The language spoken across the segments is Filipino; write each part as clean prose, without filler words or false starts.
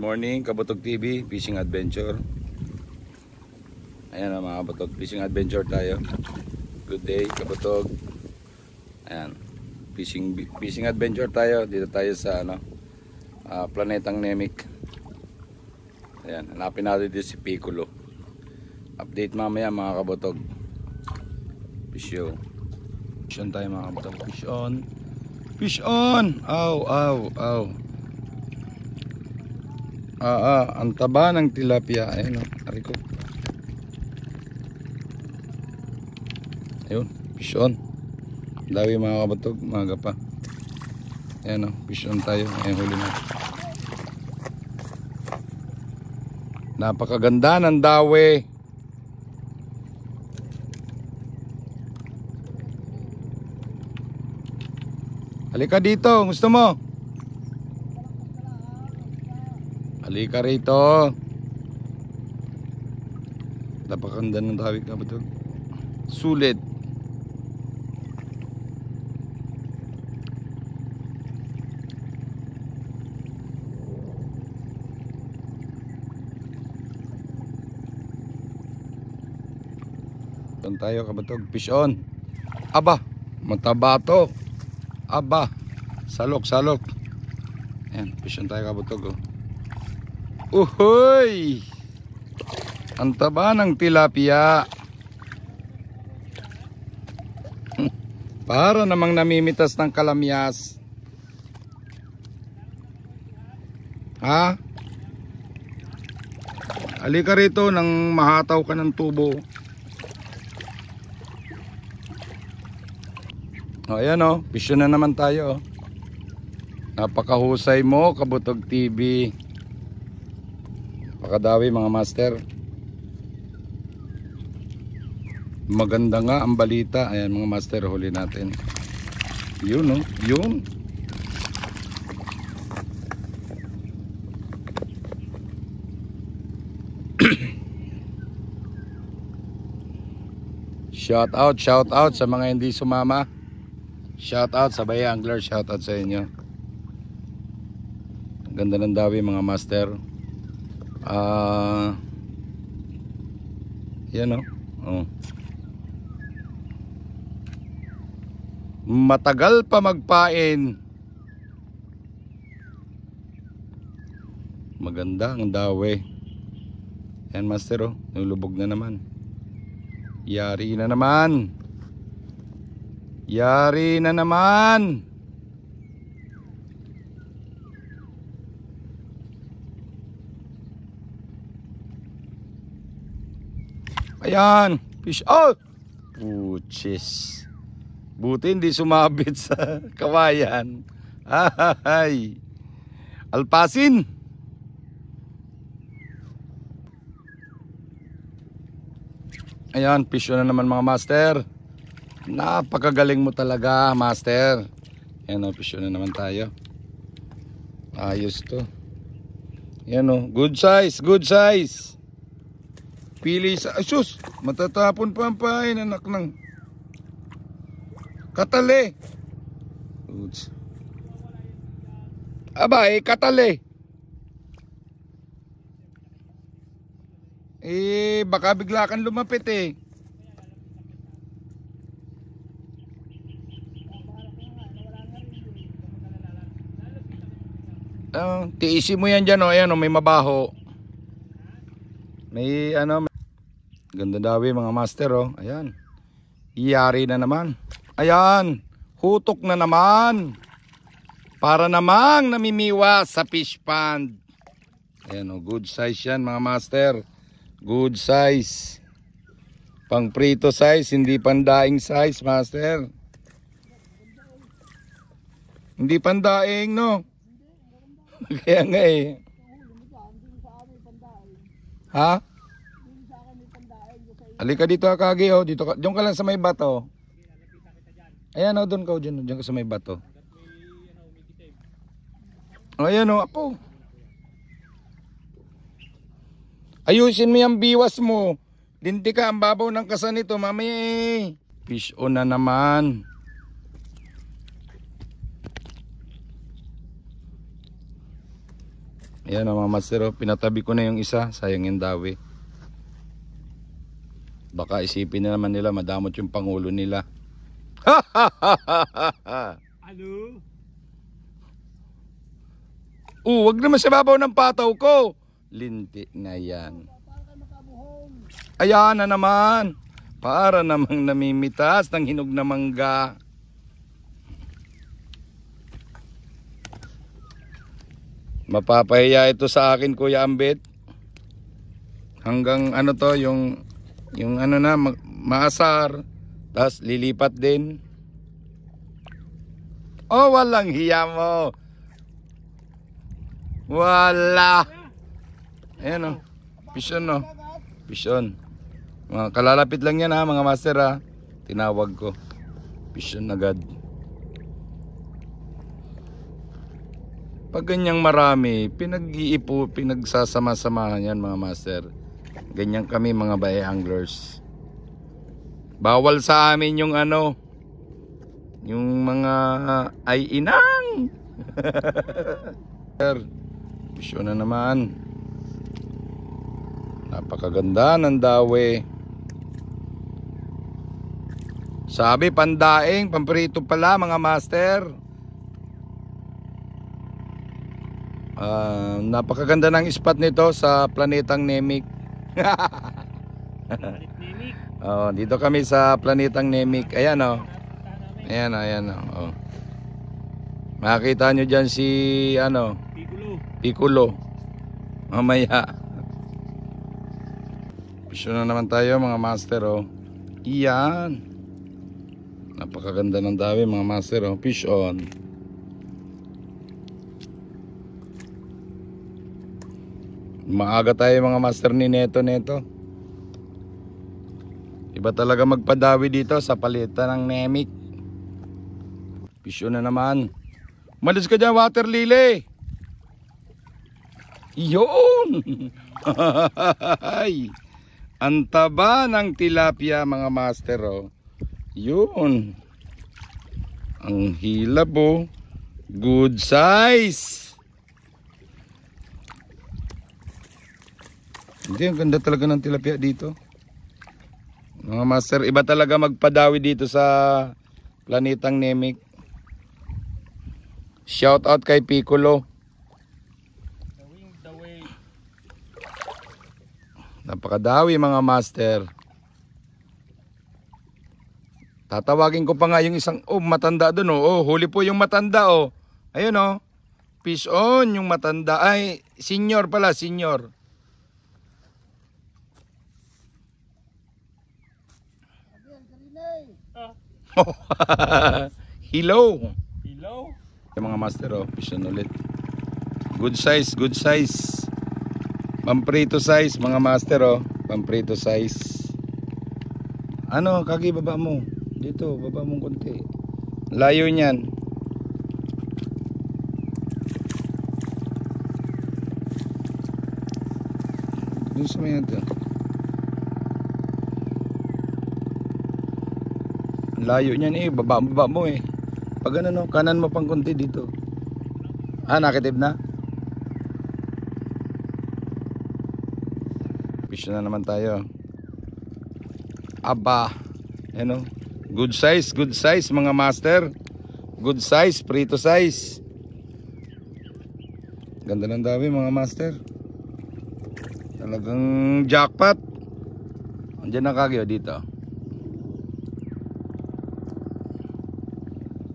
morning, Kabutog TV, Fishing Adventure. Ayan na mga Kabutog, Fishing Adventure tayo. Good day, Kabutog. Ayan, fishing adventure tayo. Dito tayo sa planetang Namek. Ayan, hanapin natin dito si Piccolo. Update mamaya mga Kabutog. Fish on. Fish on tayo mga Kabutog. Fish on. Fish on! Aw. Ang taba ng tilapia. Ayun o, ariko. Ayun, fish on. Dawi mga Kabutog, maga pa. Ayan o, fish on tayo. Ayun, huli na. Napakaganda ng dawi. Halika dito, gusto mo? Halika rito. Napakaganda ng dawi Kabutog. Sulit. Doon tayo Kabutog. Fish on. Aba, mataba to. Aba, salok. Ayan, fish on tayo Kabutog. Uhoy! Ang taba ng tilapia. Para namang namimitas ng kalamyas. Ha? Halika rito nang mahataw ka ng tubo. O ayan o, fish na naman tayo. Napakahusay mo Kabutog TV. Pakadawi mga master. Maganda nga ang balita. Ayan mga master, huli natin. Yun o, yun. Shout out sa mga hindi sumama. Shout out sa Bay Angler, shout out sa inyo. Ganda ng dawi mga master. Yan o. Matagal pa magpain. Maganda ang dawi. Yan master o, nulubog na naman. Yari na naman. Ayan, fish out. Puchis. Buti hindi sumabit sa kawayan. Ay. Alpasin. Ayan, fish na naman mga master. Napakagaling mo talaga, master. Ayan o, fish na naman tayo. Ayos to. Ayan o, good size. Pili sa asus, matatapon pa ang pain, anak ng katali. Aba, katali. Baka bigla kang lumapit eh. Tiisin mo yan dyan o, ayan o, may mabaho. May ganda dawi mga master oh. Ayan. Iyari na naman. Ayan. Hutok na naman. Para namang namimiwas sa fish pond. Ayan oh, good size yan mga master. Good size. Pang prito size, hindi pandaing size master. Hindi pandaing no. Kaya nga eh. Ha? Halika dito Akagi oh, dito ka, diyan ka lang sa may bato. Ayan oh, doon ka diyan ka sa may bato. Ayan oh, apo. Ayusin mo yung biwas mo. Linti ka ang babaw ng kasan nito, mami. Fish on na naman. Ayan o mga master, oh. Pinatabi ko na yung isa. Sayang yung dawi. Baka isipin na naman nila madamot yung pangulo nila. Ano? Wag naman sa babaw ng pataw ko. Linti na yan. Ayan na naman. Para namang namimitas ng hinog na mangga. Mapapahiya ito sa akin, Kuya Ambit. Hanggang ano to, yung ano na, maasar. Tapos lilipat din. Oh, walang hiya mo. Wala. Ayan o. Pisyon o. Pisyon. Mga kalalapit lang yan ha, mga master ha. Tinawag ko. Pisyon agad. Pag ganyang marami, pinagsasama-samahan yan mga master. Ganyan kami mga bae anglers. Bawal sa amin yung ano, yung mga ay inang. Pisyon na naman. Napakaganda ng dawe. Sabi pandaing, pamprito pala mga master. Napakaganda ng spot nito sa planetang Nemik. Dito kami sa planetang Nemik. Ayan o. Ayan o. Makikita nyo dyan si ano, Piccolo. Mamaya. Pisyon na naman tayo mga master o. Iyan. Napakaganda ng dawi mga master o. Fish on. Maaga tayo mga master ni Neto. Iba talaga magpadawi dito sa palitan ng Nemik. Pisyon na naman. Malis ka dyan, water lily. Yun. Ang taba ng tilapia mga master oh. Yun. Ang hilab oh. Good size. Hindi, ang ganda talaga ng tilapia dito. Mga master, iba talaga magpadawi dito sa planetang Nemik. Shout out kay Piccolo. Napakadawi mga master. Tatawagin ko pa nga yung isang matanda dun oh. Huli po yung matanda oh. Ayun oh. Fish on yung matanda. Ay, senior pala, senior. Hello. Yung mga master oh, fish on ulit. Good size, good size. Pamprito size mga master oh. Pamprito size. Ano, kagi baba mo. Dito, baba mong konti. Layo niyan. Doon sa may ito. Layo niyan eh, baba mo eh. Pag ano no, kanan mo pang konti dito. Nakitib na. Fish na naman tayo. Aba. Ano? Good size mga master. Good size, prito size. Ganda ng dawi mga master. Talagang jackpot. Andiyan na kagyo dito.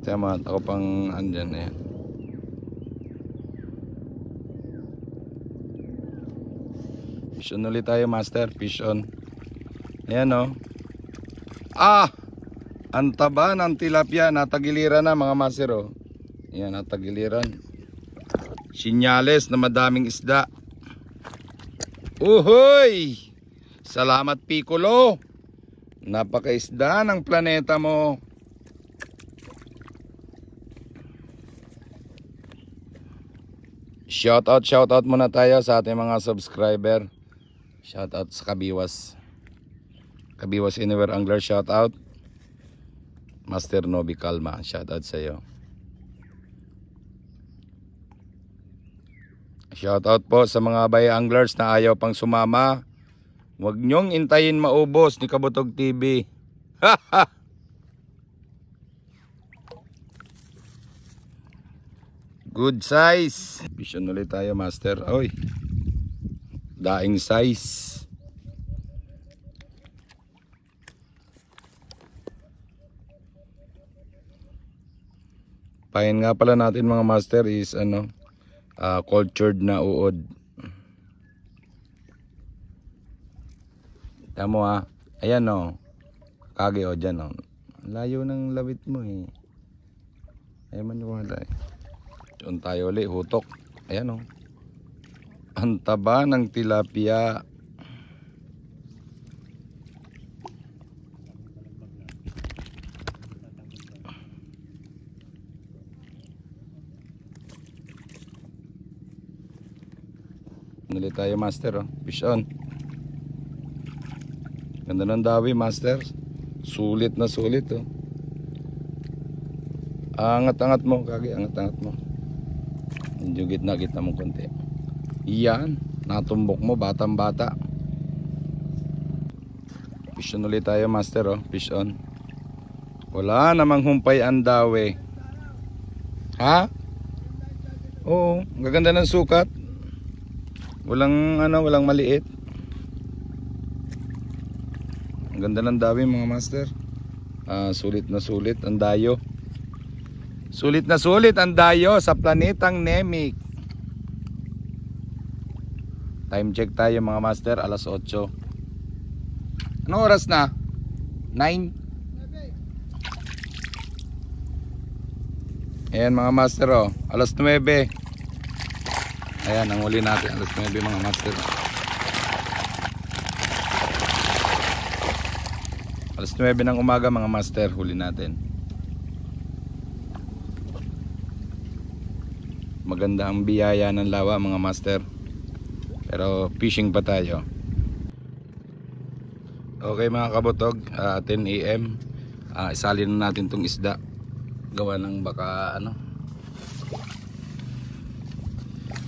Tama, ako pang andyan eh. Fish on ulit tayo master, fish on. Ayan o. Ang taba ng tilapia, natagiliran na mga master o. Ayan, natagiliran. Sinyales na madaming isda. Uhoy! Salamat Piccolo. Napakaisda ng planeta mo. Shout out muna tayo sa ating mga subscriber. Shout out sa Kabiwas. Kabiwas Anywhere Angler, shout out. Master Nobi Calma, shout out sa iyo. Shoutout po sa mga bay anglers na ayaw pang sumama. Huwag nyong intayin maubos ni Kabutog TV. Good size. Vision ulit tayo, master. Oy. Daing size. Pahin nga pala natin mga master is cultured na uod. Tama mo ha. Ayan o. Kage o dyan o. Layo ng lawit mo eh. Ayan man yung wala eh. Doon tayo ulit. Hutok. Ayan o. Ang taba ng tilapia. Nali tayo master oh. Fish on. Ganda ng dawi master. Sulit na sulit oh. Angat-angat mo kagi, angat-angat mo. Yung gitna mo konti. Iyan, natumbok mo batang bata. Fish on ulit tayo master oh. Fish on. Wala namang humpay ang dawi. Ha? Oo, gaganda ng sukat. Walang walang maliit. Ang ganda ng dawi mga master. Sulit na sulit ang dayo. Sulit na sulit ang dayo sa planetang Nemik. Time check tayo mga master, alas 8. Anong oras na? 9. Ayan mga master oh, alas 9. Ayan, ang huli natin, alas 9 mga master. Alas 9 ng umaga mga master, huli natin. Maganda ang biyaya ng lawa mga master. Pero fishing pa tayo. Okay mga kabutog, 10 AM. Isalin na natin tong isda. Gawa ng baka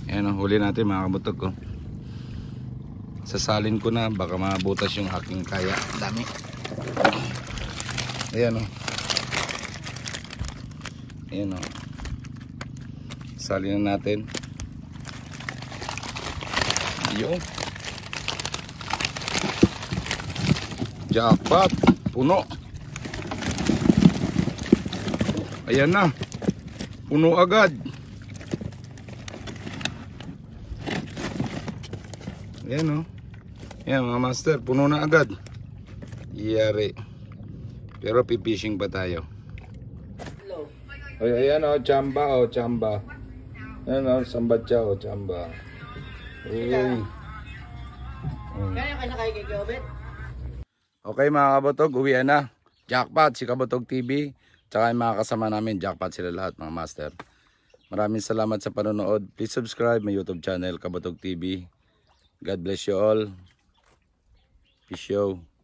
Ayan huli natin mga kabutog ko. Sasalin ko na baka mabutas yung aking kaya. Dami. Ayan o. Ayan o. Salin na natin. Yung jackpot. Puno. Ayan na. Puno agad. Ayan o. Ayan mga master, puno na agad. Iyari. Pero pipishing pa tayo. Ay, ayan o, chamba o, chamba. Ayan o, sambatya o, chamba. Uy. Kaya ka na kay Obet? Okay mga kabutog, uwi na. Jackpot, si Kabutog TV. Tsaka yung mga kasama namin, jackpot sila lahat mga master. Maraming salamat sa panonood. Please subscribe my YouTube channel, Kabutog TV. God bless you all. Peace out.